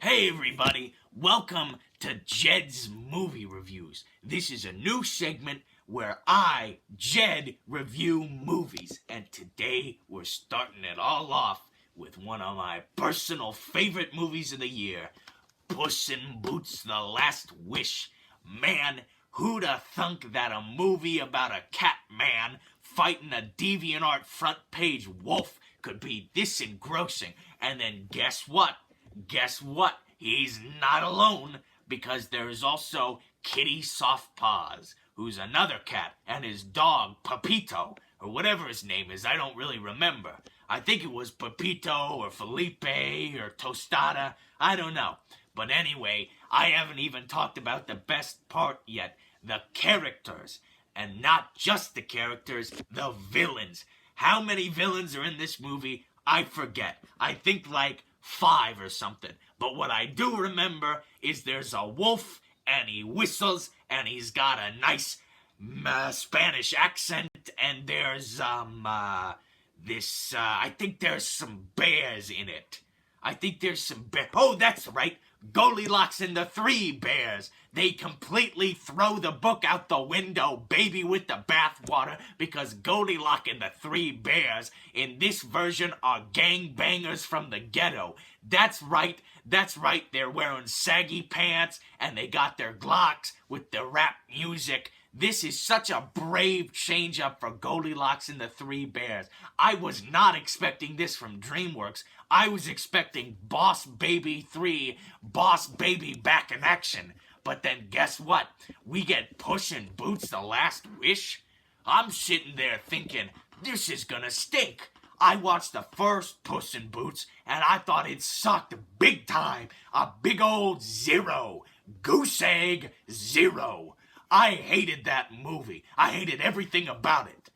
Hey everybody, welcome to Jed's Movie Reviews. This is a new segment where I, Jed, review movies. And today we're starting it all off with one of my personal favorite movies of the year, Puss in Boots: The Last Wish. Man, who'da thunk that a movie about a cat man fighting a DeviantArt front page wolf could be this engrossing? And then guess what? He's not alone, because there's also Kitty Softpaws, who's another cat, and his dog, Pepito, or whatever his name is, I don't really remember. I think it was Pepito, or Felipe, or Tostada, I don't know. But anyway, I haven't even talked about the best part yet, the characters. And not just the characters, the villains. How many villains are in this movie? I forget. I think like 5 or something. But what I do remember is there's a wolf, and he whistles, and he's got a nice Spanish accent, and there's, I think there's some bears in it. Oh, that's right, Goldilocks and the 3 Bears. They completely throw the book out the window, baby with the bathwater, because Goldilocks and the 3 Bears in this version are gangbangers from the ghetto. That's right, they're wearing saggy pants, and they got their Glocks with the rap music. This is such a brave change-up for Goldilocks and the 3 Bears. I was not expecting this from DreamWorks. I was expecting Boss Baby 3, Boss Baby back in action. But then guess what? We get Puss in Boots: The Last Wish? I'm sitting there thinking, this is gonna stink. I watched the first Puss in Boots, and I thought it sucked big time. A big old 0. Goose egg 0. I hated that movie. I hated everything about it.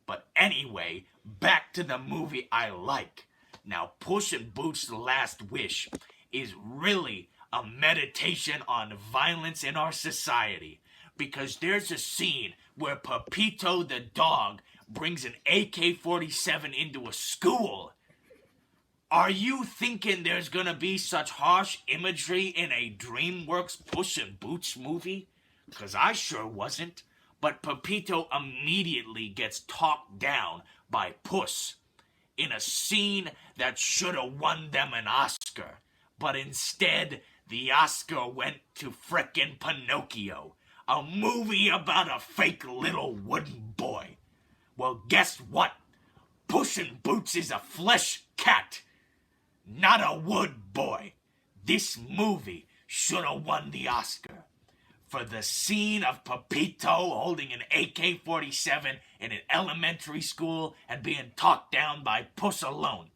But anyway, back to the movie I like. Now, Puss in Boots: The Last Wish is really a meditation on violence in our society, because there's a scene where Pepito the dog brings an AK-47 into a school. Are you thinking there's gonna be such harsh imagery in a DreamWorks Puss in Boots movie? Because I sure wasn't. But Pepito immediately gets talked down by Puss in a scene that should have won them an Oscar. But instead, the Oscar went to frickin' Pinocchio, a movie about a fake little wooden boy. Well, guess what? Puss in Boots is a flesh cat, not a wood boy. This movie should have won the Oscar for the scene of Pepito holding an AK-47 in an elementary school and being talked down by Puss alone.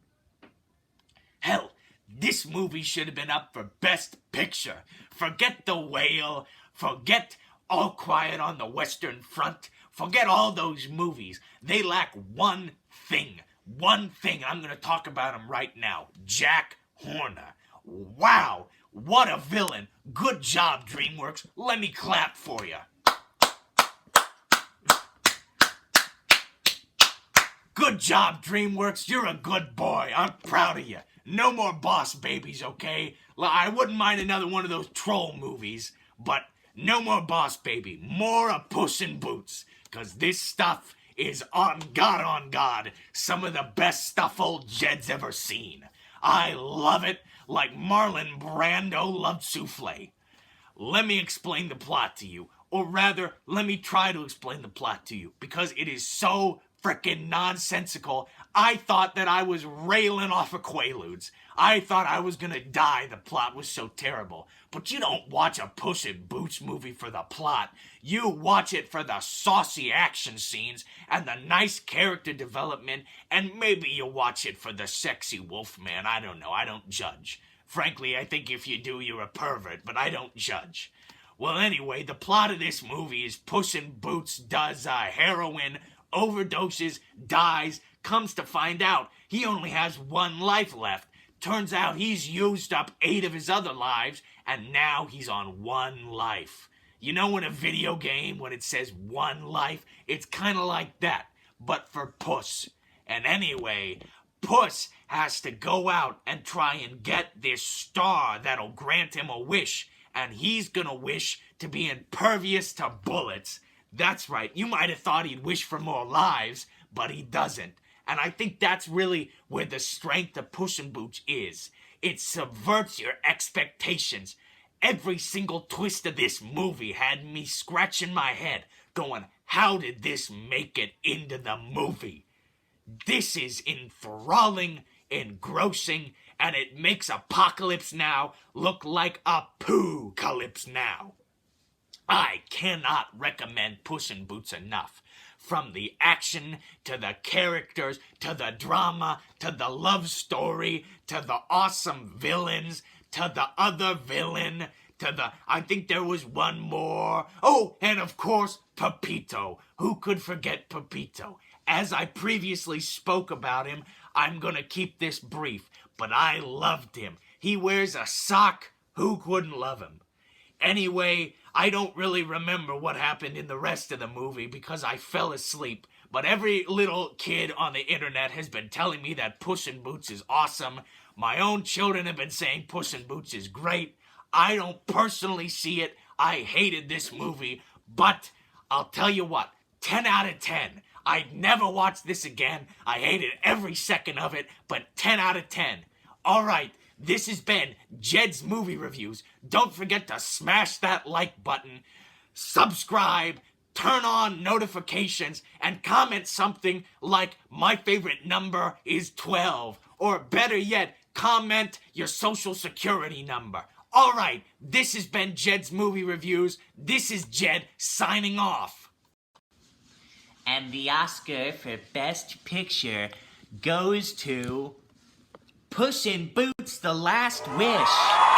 Hell, this movie should have been up for Best Picture. Forget The Whale, forget All Quiet on the Western Front, forget all those movies. They lack one thing. I'm going to talk about him right now. Jack Horner. Wow, what a villain. Good job, DreamWorks. Let me clap for you. Good job, DreamWorks. You're a good boy. I'm proud of you. No more Boss Babies, okay? I wouldn't mind another one of those troll movies, but no more Boss Baby. More of Puss in Boots. Because this stuff is on God, some of the best stuff old Jed's ever seen. I love it like Marlon Brando loved souffle. Let me explain the plot to you. Or rather, let me try to explain the plot to you, because it is so frickin' nonsensical. I thought that I was railing off of Quaaludes. I thought I was gonna die. The plot was so terrible. But you don't watch a Puss in Boots movie for the plot. You watch it for the saucy action scenes and the nice character development, and maybe you watch it for the sexy wolfman. I don't know. I don't judge. Frankly, I think if you do, you're a pervert, but I don't judge. Well, anyway, the plot of this movie is Puss in Boots does heroin, overdoses, dies, comes to find out he only has 1 life left. Turns out he's used up 8 of his other lives, and now he's on 1 life. You know, in a video game, when it says 1 life, it's kind of like that, but for Puss. And anyway, Puss has to go out and try and get this star that'll grant him a wish, and he's gonna wish to be impervious to bullets. That's right, you might have thought he'd wish for more lives, but he doesn't. And I think that's really where the strength of Puss in Boots is. It subverts your expectations. Every single twist of this movie had me scratching my head, going, how did this make it into the movie? This is enthralling, engrossing, and it makes Apocalypse Now look like Apoo-calypse Now. I cannot recommend Puss in Boots enough. From the action, to the characters, to the drama, to the love story, to the awesome villains, to the other villain, I think there was one more. Oh, and of course, Pepito. Who could forget Pepito? As I previously spoke about him, I'm gonna keep this brief, but I loved him. He wears a sock. Who couldn't love him? Anyway, I don't really remember what happened in the rest of the movie because I fell asleep. But every little kid on the internet has been telling me that Puss in Boots is awesome. My own children have been saying Puss in Boots is great. I don't personally see it. I hated this movie. But I'll tell you what, 10 out of 10. I'd never watch this again. I hated every second of it, but 10 out of 10. All right. This has been Jed's Movie Reviews. Don't forget to smash that like button, subscribe, turn on notifications, and comment something like, my favorite number is 12. Or better yet, comment your social security number. All right, this has been Jed's Movie Reviews. This is Jed signing off. And the Oscar for Best Picture goes to Puss in Boots: The Last Wish.